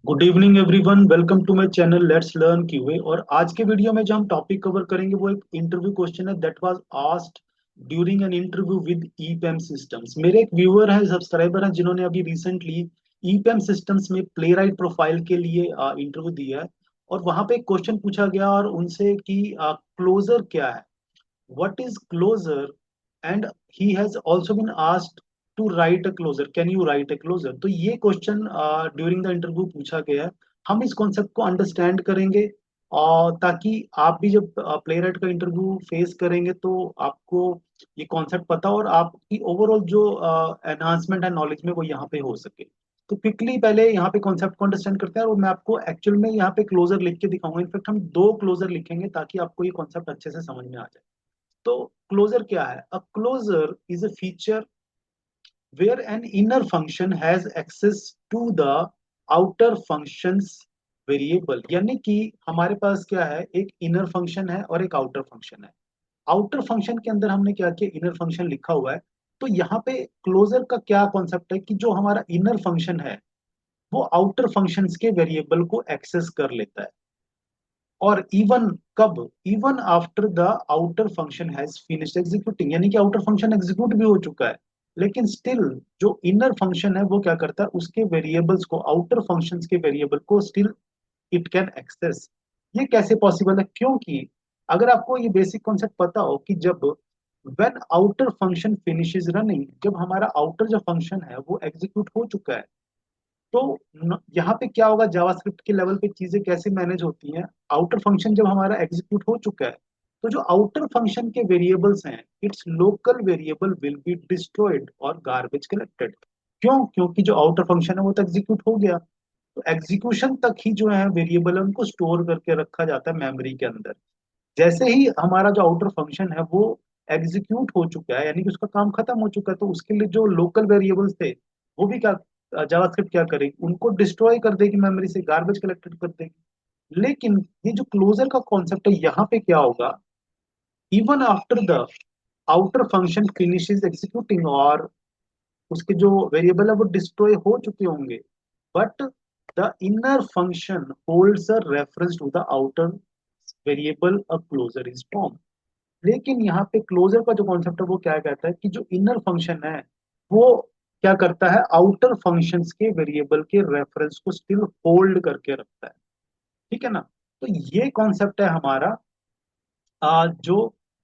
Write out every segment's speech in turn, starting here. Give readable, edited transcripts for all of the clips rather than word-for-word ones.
Good evening everyone, welcome to my channel let's learn QA. और आज के video में जो हम टॉपिक कवर करेंगे वो एक इंटरव्यू क्वेश्चन है that was asked during an interview with EPM systems. मेरे एक व्यूअर हैं, सब्सक्राइबर हैं, जिन्होंने अभी रिसेंटली ईपीएम सिस्टम्स में प्ले राइट प्रोफाइल के लिए इंटरव्यू दिया है। और वहां पे एक क्वेश्चन पूछा गया और उनसे कि क्लोजर क्या है, what is closer, and he has also been asked to write a closer, can you write a closer। तो ये क्वेश्चन ड्यूरिंग द इंटरव्यू पूछा गया है। हम इस कॉन्सेप्ट को अंडरस्टैंड करेंगे और ताकि आप भी जब प्ले राइट का इंटरव्यू फेस करेंगे तो आपको ये कॉन्सेप्ट पता और आपकी ओवरऑल जो एनहांसमेंट है नॉलेज में वो यहाँ पे हो सके। तो क्विकली पहले यहाँ पे कॉन्सेप्ट को अंडरस्टैंड करते हैं और मैं आपको एक्चुअल में यहाँ पे क्लोजर लिख के दिखाऊंगा। इनफैक्ट हम दो क्लोजर लिखेंगे ताकि आपको ये कॉन्सेप्ट अच्छे से समझ में आ जाए। तो क्लोजर क्या है? A closure is a feature where an inner function has access to the outer functions variable. यानी कि हमारे पास क्या है, एक इनर फंक्शन है और एक आउटर फंक्शन है। आउटर फंक्शन के अंदर हमने क्या किया, इनर फंक्शन लिखा हुआ है। तो यहाँ पे क्लोजर का क्या कॉन्सेप्ट है कि जो हमारा इनर फंक्शन है वो आउटर फंक्शंस के वेरिएबल को एक्सेस कर लेता है। और इवन कब, even after the outer function has finished executing, यानी कि आउटर फंक्शन एग्जीक्यूट भी हो चुका है, लेकिन स्टिल जो इनर फंक्शन है वो क्या करता है, उसके वेरिएबल्स को, आउटर फंक्शंस के वेरिएबल को स्टिल इट कैन एक्सेस। ये कैसे पॉसिबल है? क्योंकि अगर आपको ये बेसिक कॉन्सेप्ट पता हो कि जब when outer function finishes running, जब हमारा आउटर जो फंक्शन है वो एग्जीक्यूट हो चुका है, तो यहाँ पे क्या होगा, जावास्क्रिप्ट के लेवल पे चीजें कैसे मैनेज होती हैं। आउटर फंक्शन जब हमारा एग्जीक्यूट हो चुका है तो जो आउटर फंक्शन के वेरिएबल्स हैं, it's local variable will be destroyed और गार्बेज कलेक्टेड। क्यों? क्योंकि जो आउटर फंक्शन है वो तो एग्जीक्यूट हो गया। तो एग्जीक्यूशन तक ही जो है वेरिएबल है उनको स्टोर करके रखा जाता है मेमोरी के अंदर। जैसे ही हमारा जो आउटर फंक्शन है वो एग्जीक्यूट हो चुका है, यानी कि उसका काम खत्म हो चुका है, तो उसके लिए जो लोकल वेरिएबल्स थे वो भी क्या, जावास्क्रिप्ट क्या करेगी, उनको डिस्ट्रॉय कर देगी, मेमोरी से गार्बेज कलेक्टेड कर देगी। लेकिन ये जो क्लोजर का कॉन्सेप्ट है, यहाँ पे क्या होगा, even after the outer function finishes executing, और उसके जो वेरिएबल है वो डिस्ट्रॉय हो चुके होंगे, but the inner function holds a reference to the outer variable, a closure is form. लेकिन यहाँ पे क्लोजर का जो कॉन्सेप्ट है वो क्या कहता है कि जो इनर फंक्शन है वो क्या करता है, आउटर फंक्शंस के वेरिएबल के रेफरेंस को स्टिल होल्ड करके रखता है। ठीक है ना? तो ये कॉन्सेप्ट है हमारा जो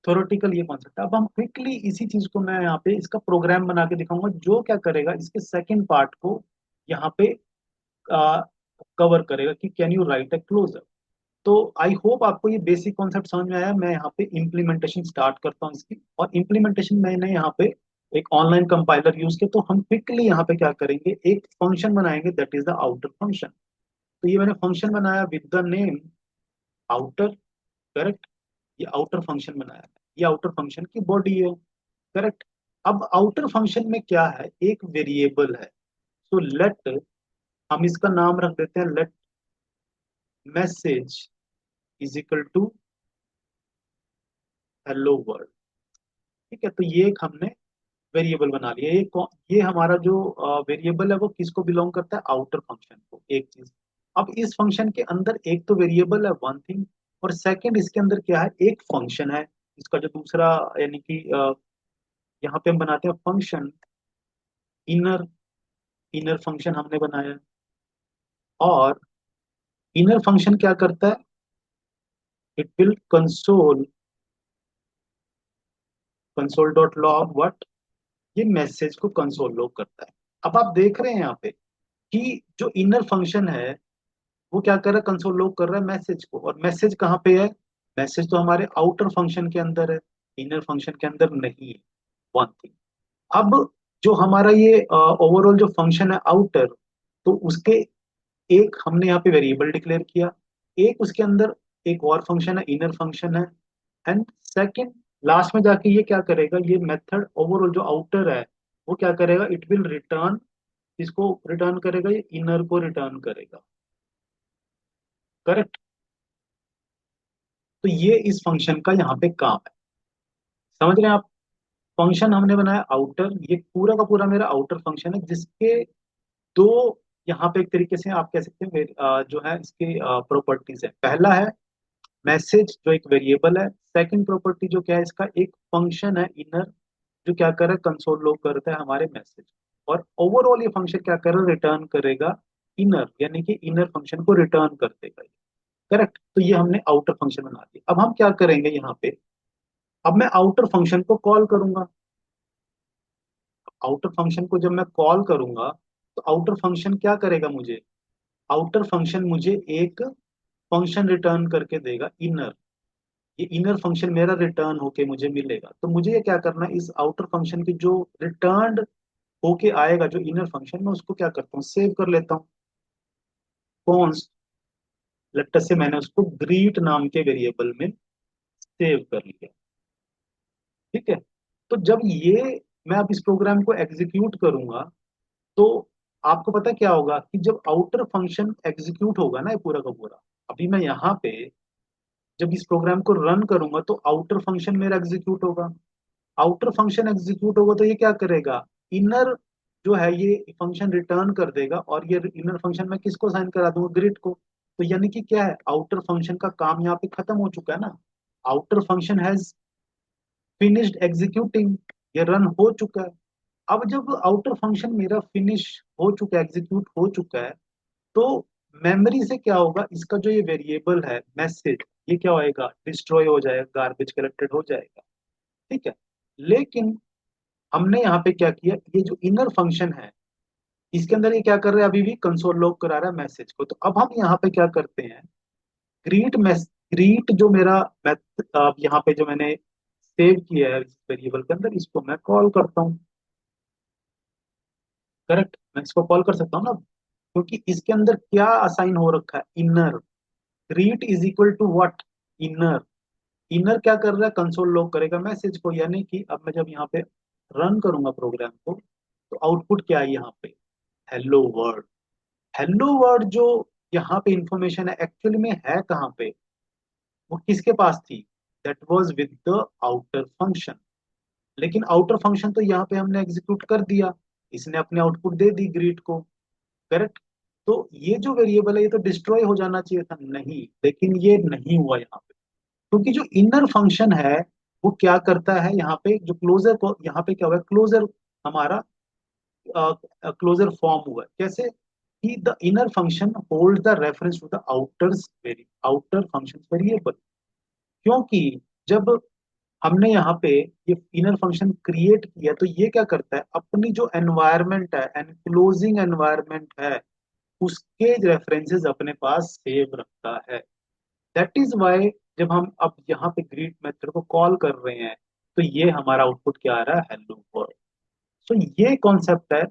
थ्योरेटिकल ये कॉन्सेप्ट है। अब हम क्विकली इसी चीज को, मैं यहाँ पे इसका प्रोग्राम बना के दिखाऊंगा जो क्या करेगा, इसके सेकंड पार्ट को यहाँ पे कवर करेगा कि can you write a closure. तो आई होप आपको ये बेसिक कॉन्सेप्ट समझ में आया। मैं यहाँ पे इम्प्लीमेंटेशन स्टार्ट करता हूँ इसकी, और इम्प्लीमेंटेशन मैंने यहाँ पे एक ऑनलाइन कंपाइलर यूज किया। तो हम क्विकली यहाँ पे क्या करेंगे, एक फंक्शन बनाएंगे that is the outer function. तो ये मैंने फंक्शन बनाया with the name outer. Correct? ये आउटर फंक्शन बनाया है, ये आउटर फंक्शन की बॉडी है। करेक्ट? अब आउटर फंक्शन में क्या है, एक वेरिएबल है। सो लेट, हम इसका नाम रख देते हैं, let message is equal to hello world. ठीक है? तो ये एक हमने वेरिएबल बना लिया। ये हमारा जो वेरिएबल है वो किसको बिलोंग करता है, आउटर फंक्शन को, एक चीज। अब इस फंक्शन के अंदर एक तो वेरिएबल है, वन थिंग, और सेकंड इसके अंदर क्या है, एक फंक्शन है। इसका जो दूसरा, यानी कि यहाँ पे हम बनाते हैं फंक्शन इनर, इनर फंक्शन हमने बनाया। और इनर फंक्शन क्या करता है, it will console, console dot log what, ये मैसेज को कंसोल लॉग करता है। अब आप देख रहे हैं यहाँ पे कि जो इनर फंक्शन है वो क्या कर रहा है, कंसोल लॉग कर रहा है मैसेज को। और मैसेज कहाँ पे है, मैसेज तो हमारे आउटर फंक्शन के अंदर है, इनर फंक्शन के अंदर नहीं है। One thing. अब जो हमारा ये ओवरऑल जो फंक्शन है आउटर, तो उसके एक हमने यहाँ पे वेरिएबल डिक्लेयर किया, एक उसके अंदर एक और फंक्शन है, इनर फंक्शन है। एंड सेकंड, लास्ट में जाके ये क्या करेगा, ये मेथड ओवरऑल जो आउटर है वो क्या करेगा, इट विल रिटर्न, इसको रिटर्न करेगा, ये इनर को रिटर्न करेगा। करेक्ट? तो ये इस फंक्शन का यहाँ पे काम है। समझ रहे हैं आप? फंक्शन हमने बनाया आउटर, ये पूरा का पूरा मेरा आउटर फंक्शन है जिसके दो यहाँ पे एक तरीके से आप कह सकते हैं जो है इसके प्रॉपर्टीज है। पहला है मैसेज जो एक वेरिएबल है। सेकंड प्रॉपर्टी जो क्या है, इसका एक फंक्शन है इनर, जो क्या कर रहा है, कंसोल लॉग करता है हमारे मैसेज। और ओवरऑल ये फंक्शन क्या कर रहा है, रिटर्न करेगा इनर, यानी कि इनर फंक्शन को रिटर्न कर देगा। करेक्ट। तो ये हमने आउटर फंक्शन बना दिया। अब हम क्या करेंगे यहाँ पे, अब मैं आउटर फंक्शन को कॉल करूंगा। आउटर फंक्शन को जब मैं कॉल करूंगा तो आउटर फंक्शन क्या करेगा मुझे, आउटर फंक्शन मुझे एक फंक्शन रिटर्न करके देगा इनर। ये इनर फंक्शन मेरा रिटर्न होके मुझे मिलेगा। तो मुझे ये क्या करना है, इस आउटर फंक्शन की जो रिटर्न होके आएगा जो इनर फंक्शन, मैं उसको क्या करता हूँ, सेव कर लेता हूँ। कॉन्स्ट लेटर से मैंने उसको ग्रीट नाम के वेरिएबल में सेव कर लिया। ठीक है। तो जब ये मैं अब इस प्रोग्राम को एग्जीक्यूट करूंगा तो आपको पता क्या होगा कि जब आउटर फंक्शन एग्जीक्यूट होगा ना ये पूरा का पूरा, अभी मैं यहाँ पे जब इस प्रोग्राम को रन करूंगा तो आउटर फंक्शन मेरा एग्जीक्यूट होगा। आउटर फंक्शन एग्जीक्यूट होगा तो ये क्या करेगा, इनर जो है ये फंक्शन रिटर्न कर देगा। और ये इनर फंक्शन मैं किसको साइन करा दूंगा, ग्रिड को। तो यानी कि क्या है, आउटर फंक्शन का काम यहाँ पे खत्म हो चुका है ना। Outer function has finished executing, ये रन हो चुका है। अब जब आउटर फंक्शन मेरा फिनिश हो चुका है, एग्जीक्यूट हो चुका है, तो मेमोरी से क्या होगा, इसका जो ये वेरिएबल है मैसेज, ये क्या होएगा, डिस्ट्रॉय हो जाएगा, गार्बेज कलेक्टेड हो जाएगा। ठीक है। लेकिन हमने यहाँ पे क्या किया, ये जो इनर फंक्शन है इसके अंदर ये क्या कर रहा है, अभी भी कंसोल लॉग करा रहा है मैसेज को। तो अब हम यहाँ पे क्या करते हैं, ग्रीट मैस ग्रीट जो मेरा मैथ यहाँ पे जो मैंने सेव किया है इस वेरिएबल के अंदर, इसको मैं कॉल करता हूँ। करेक्ट, मैं इसको कॉल कर सकता हूँ ना, क्योंकि इसके अंदर क्या असाइन हो रखा है, inner. Greet is equal to what, inner. Inner क्या कर रहा है, कंसोल लॉग करेगा मैसेज को। यानी कि अब मैं जब यहाँ पे रन करूंगा प्रोग्राम को तो आउटपुट क्या है यहाँ पे, हेलो वर्ल्ड। हेलो वर्ल्ड जो यहाँ पे इंफॉर्मेशन है एक्चुअली में है कहाँ पे, वो किसके पास थी, that was with the outer function. लेकिन आउटर फंक्शन तो यहाँ पे हमने एग्जीक्यूट कर दिया, इसने अपने आउटपुट दे दी ग्रीट को। करेक्ट। तो ये जो वेरिएबल है ये तो डिस्ट्रॉय हो जाना चाहिए था, नहीं, लेकिन ये नहीं हुआ यहाँ पे, क्योंकि जो इनर फंक्शन है वो क्या करता है, यहाँ पे जो क्लोजर को, यहाँ पे क्या हुआ, क्लोजर हमारा क्लोजर फॉर्म हुआ है। कैसे कि the inner function hold the reference to the outer function variable. क्योंकि जब हमने यहाँ पे ये इनर फंक्शन क्रिएट किया तो ये क्या करता है, अपनी जो एनवायरनमेंट है, एनक्लोजिंग एनवायरनमेंट है, उसके रेफरेंसेस अपने पास सेव रखता है। दैट इज वाई जब हम अब यहाँ पे ग्रीट मेथड को कॉल कर रहे हैं तो ये हमारा आउटपुट क्या आ रहा है, हेलो वर्ल्ड। सो ये कॉन्सेप्ट है,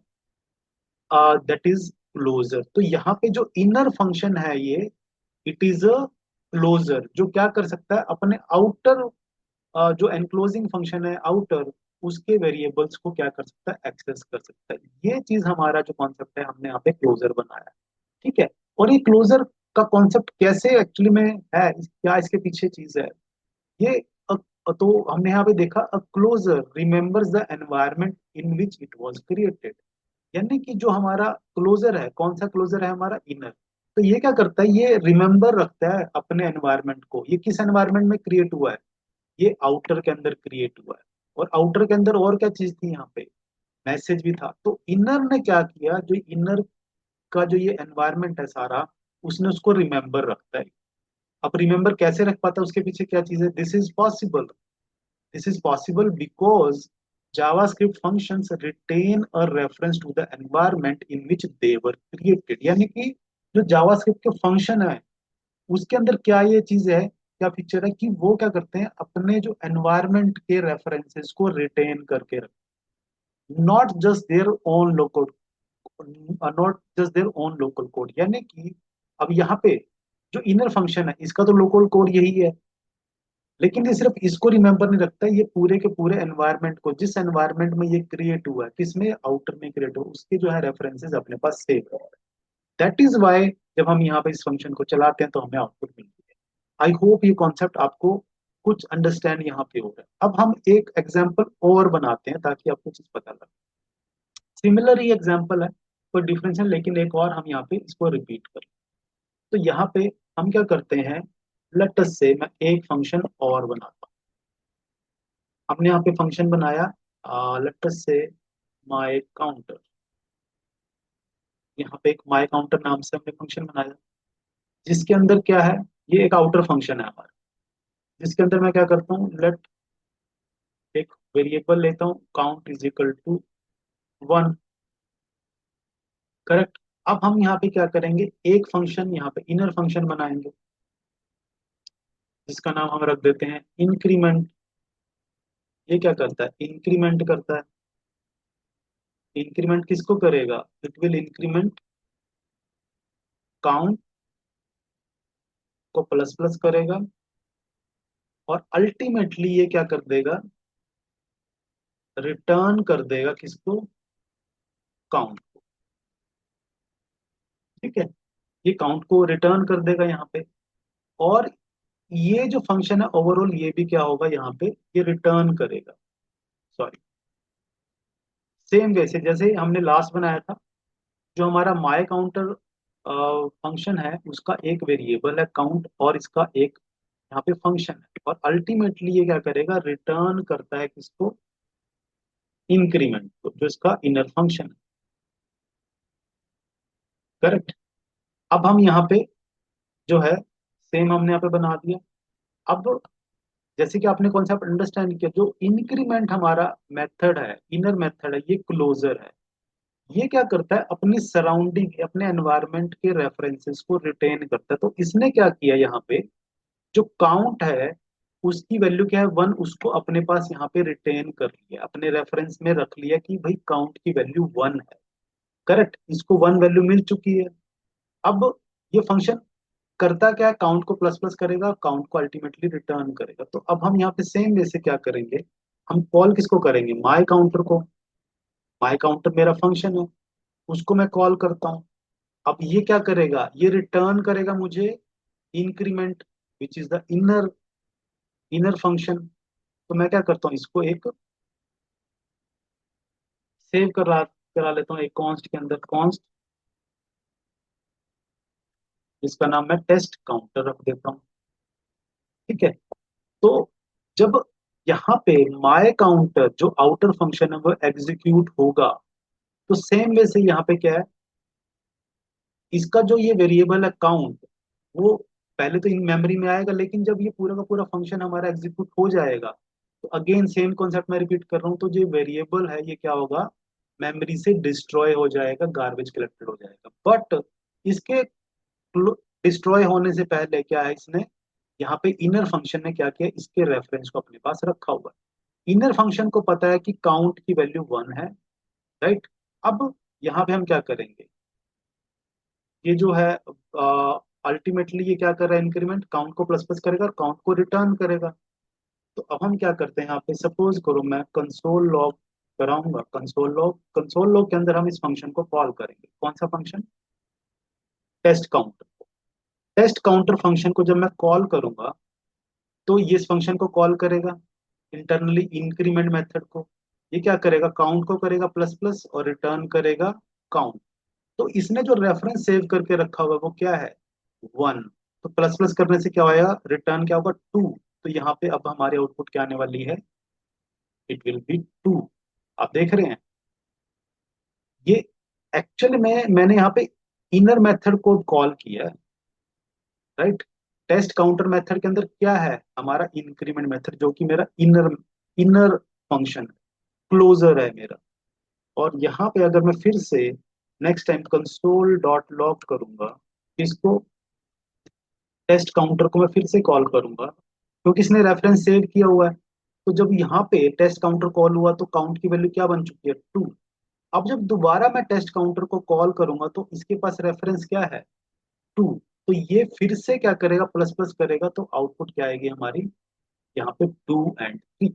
दैट इज क्लोजर। तो यहाँ पे जो इनर फंक्शन है ये, इट इज अ क्लोजर जो क्या कर सकता है, अपने आउटर जो एनक्लोजिंग फंक्शन है आउटर, उसके वेरिएबल्स को क्या कर सकता है, एक्सेस कर सकता है। ये चीज हमारा जो कॉन्सेप्ट है हमने यहाँ पे क्लोजर बनाया। ठीक है। और ये क्लोजर का कॉन्सेप्ट कैसे एक्चुअली में है, क्या इसके पीछे चीज है, ये तो हमने यहाँ पे देखा, a closure remembers the environment in which it was created. यानी कि जो हमारा क्लोजर है, कौन सा क्लोजर है, हमारा इनर। तो ये क्या करता है, ये रिमेम्बर रखता है अपने एनवायरनमेंट को, ये किस एनवायरनमेंट में क्रिएट हुआ है, ये आउटर के अंदर क्रिएट हुआ है। और आउटर के अंदर और क्या चीज थी यहाँ पे, मैसेज भी था। तो इनर ने क्या किया, जो इनर का जो ये एनवायरनमेंट है सारा, उसने उसको रिमेम्बर रखता है। अब रिमेम्बर कैसे रख पाता है, उसके पीछे क्या चीज है, this is possible. This is possible because JavaScript functions retain a reference to the environment in which they were created। यानी कि जो JavaScript के फंक्शन है उसके अंदर क्या ये चीज है, क्या फीचर है कि वो क्या करते हैं, अपने जो एनवायरनमेंट के रेफरेंसेस को रिटेन करके रखते हैं, not just their own local, not just their own local code. यानी कि अब यहाँ पे जो इनर फंक्शन है इसका तो लोकल कोड यही है, लेकिन ये सिर्फ इसको रिमेम्बर नहीं रखता, ये पूरे के पूरे एनवायरनमेंट को, जिस एनवायरनमेंट में ये क्रिएट हुआ है, किसमें, आउटर में क्रिएट हुआ, उसके जो है रेफरेंसेस अपने पास सेव है। दैट इज वाई जब हम यहाँ पे इस फंक्शन को चलाते हैं तो हमें आउटपुट मिलती है। आई होप ये कॉन्सेप्ट आपको कुछ अंडरस्टैंड यहाँ पे हो रहा है। अब हम एक एग्जाम्पल और बनाते हैं ताकि आपको चीज पता लगे। सिमिलर ही एग्जाम्पल है, कोई डिफरेंस है, लेकिन एक और हम यहाँ पे इसको रिपीट कर। तो यहाँ पे हम क्या करते हैं, लेट अस से मैं एक फंक्शन और बनाता हूँ। हमने यहाँ पे फंक्शन बनाया, लेट अस से माय काउंटर। यहाँ पे एक माय काउंटर नाम से हमने फंक्शन बनाया, जिसके अंदर क्या है, ये एक आउटर फंक्शन है हमारा, जिसके अंदर मैं क्या करता हूँ, लेट एक वेरिएबल लेता हूँ, count is equal to 1। Correct. अब हम यहाँ पे क्या करेंगे, एक फंक्शन यहाँ पे इनर फंक्शन बनाएंगे, जिसका नाम हम रख देते हैं इंक्रीमेंट। ये क्या करता है, इंक्रीमेंट करता है। इंक्रीमेंट किसको करेगा, इट विल इंक्रीमेंट काउंट को प्लस प्लस करेगा, और अल्टीमेटली ये क्या कर देगा, रिटर्न कर देगा किसको, काउंट को। ठीक है, ये काउंट को रिटर्न कर देगा यहाँ पे। और ये जो फंक्शन है ओवरऑल, ये भी क्या होगा यहाँ पे, ये रिटर्न करेगा। सॉरी, सेम वैसे जैसे हमने लास्ट बनाया था, जो हमारा माय काउंटर फंक्शन है, उसका एक वेरिएबल है काउंट, और इसका एक यहाँ पे फंक्शन है, और अल्टीमेटली ये क्या करेगा, रिटर्न करता है किसको, इंक्रीमेंट को, जो इसका इनर फंक्शन है। करेक्ट। अब हम यहाँ पे जो है, सेम हमने यहाँ पे बना दिया। अब जैसे कि आपने कॉन्सेप्ट अंडरस्टैंड किया, जो इंक्रीमेंट हमारा मेथड है, इनर मेथड है, ये क्लोजर है। ये क्या करता है, अपनी सराउंडिंग, अपने एनवायरनमेंट के रेफरेंसेस को रिटेन करता है। तो इसने क्या किया यहाँ पे, जो काउंट है उसकी वैल्यू क्या है, 1, उसको अपने पास यहाँ पे रिटेन कर लिया, अपने रेफरेंस में रख लिया कि भाई काउंट की वैल्यू 1 है। करेक्ट, इसको 1 वैल्यू मिल चुकी है। अब ये फंक्शन करता क्या है, काउंट को प्लस प्लस करेगा, काउंट को अल्टीमेटली रिटर्न करेगा। तो अब हम यहाँ पे सेम वे से क्या करेंगे, हम कॉल किसको करेंगे, माय काउंटर को। माय काउंटर मेरा फंक्शन है, उसको मैं कॉल करता हूँ। अब ये क्या करेगा, ये रिटर्न करेगा मुझे increment, which is the inner inner function. तो मैं क्या करता हूँ, इसको एक सेव करा लेता हूँ, एक कॉन्स्ट के अंदर, कॉन्स्ट जिसका नाम मैं टेस्ट काउंटर रख देता हूँ। ठीक है। तो जब यहाँ पे माय काउंटर जो आउटर फंक्शन है वो एग्जीक्यूट होगा, तो सेम वे से यहाँ पे क्या है, इसका जो ये वेरिएबल है काउंट, वो पहले तो इन मेमोरी में आएगा, लेकिन जब ये पूरा का पूरा फंक्शन हमारा एग्जीक्यूट हो जाएगा, तो अगेन सेम कॉन्सेप्ट मैं रिपीट कर रहा हूँ, तो जो वेरिएबल है ये क्या होगा, मेमोरी से डिस्ट्रॉय हो जाएगा, गार्बेज कलेक्टेड हो जाएगा। बट इसके डिस्ट्रॉय होने से पहले क्या है, इसने यहाँ पे इनर फंक्शन ने क्या किया, इसके रेफरेंस को अपने पास रखा हुआ है। इनर फंक्शन को पता है कि काउंट की वैल्यू 1 है। राइट। अब यहाँ पे हम क्या करेंगे, ये जो है अल्टीमेटली ये क्या कर रहा है, इंक्रीमेंट काउंट को प्लस प्लस करेगा और काउंट को रिटर्न करेगा। तो अब हम क्या करते हैं, यहाँ पे सपोज करो मैं कंसोल लॉग कराऊंगा, कंसोल लॉग के अंदर हम इस फंक्शन को कॉल करेंगे, कौन सा function, test counter. Test counter function को जब मैं कॉल करूंगा, तो ये इस फंक्शन को कॉल करेगा इंटरनली इंक्रीमेंट मेथड को। ये क्या करेगा, काउंट को करेगा प्लस प्लस और रिटर्न करेगा काउंट। तो इसने जो रेफरेंस सेव करके रखा हुआ है वो क्या है, 1। तो प्लस प्लस करने से क्या होगा, रिटर्न क्या होगा, 2। तो यहाँ पे अब हमारी आउटपुट क्या आने वाली है, इट विल बी 2। आप देख रहे हैं, ये एक्चुअली में मैंने यहाँ पे इनर मेथड को कॉल किया है। राइट। टेस्ट काउंटर मेथड के अंदर क्या है, हमारा इंक्रीमेंट मेथड, जो कि मेरा इनर इनर फंक्शन क्लोजर है मेरा। और यहाँ पे अगर मैं फिर से next time console dot log करूंगा, इसको टेस्ट काउंटर को मैं फिर से कॉल करूंगा, क्योंकि इसने रेफरेंस सेव किया हुआ है। तो जब यहाँ पे टेस्ट काउंटर कॉल हुआ, तो काउंट की वैल्यू क्या बन चुकी है, 2। अब जब दोबारा मैं टेस्ट काउंटर को कॉल करूंगा, तो इसके पास रेफरेंस क्या है, 2। तो ये फिर से क्या करेगा, प्लस प्लस करेगा, तो आउटपुट क्या आएगी हमारी, यहाँ पे 2 और 3।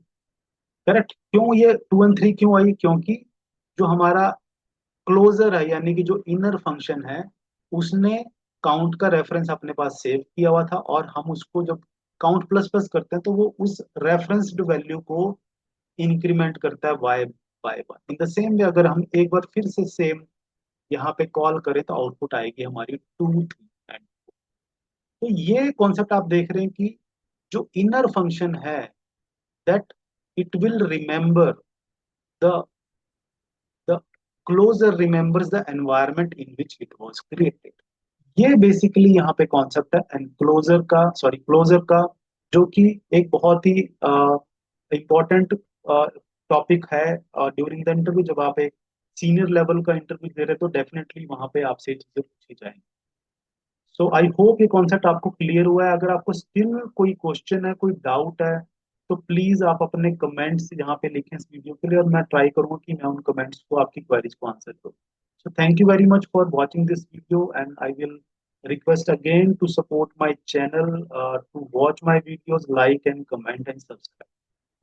करेक्ट। क्यों ये 2 और 3 क्यों आई, क्योंकि जो हमारा क्लोजर है, यानी कि जो इनर फंक्शन है, उसने काउंट का रेफरेंस अपने पास सेव किया हुआ था, और हम उसको जब काउंट प्लस प्लस करते हैं, तो वो उस रेफरेंस्ड वैल्यू को इंक्रीमेंट करता है y by 1। In the same way अगर हम एक बार फिर से सेम यहाँ पे कॉल करें तो आउटपुट आएगी हमारी 2 3। तो ये कॉन्सेप्ट आप देख रहे हैं कि जो इनर फंक्शन है, that it will remember the the closure remembers the environment in which it was created. ये बेसिकली यहाँ पे कॉन्सेप्ट है एनक्लोजर का, सॉरी क्लोजर का, जो कि एक बहुत ही इम्पोर्टेंट टॉपिक है ड्यूरिंग द इंटरव्यू। जब आप एक सीनियर लेवल का इंटरव्यू दे रहे हैं तो डेफिनेटली वहां पे आपसे ये चीजें पूछी जाएंगी। सो आई होप ये कॉन्सेप्ट आपको क्लियर हुआ है। अगर आपको स्टिल कोई क्वेश्चन है, कोई डाउट है, तो प्लीज आप अपने कमेंट्स यहाँ पे लिखें इस वीडियो के लिए, और मैं ट्राई करूंगा कि मैं उन कमेंट्स को, आपकी क्वेरीज को आंसर करूँ। So thank you very much for watching this video, and I will request again to support my channel, to watch my videos, like and comment and subscribe.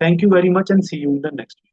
Thank you very much and see you in the next video.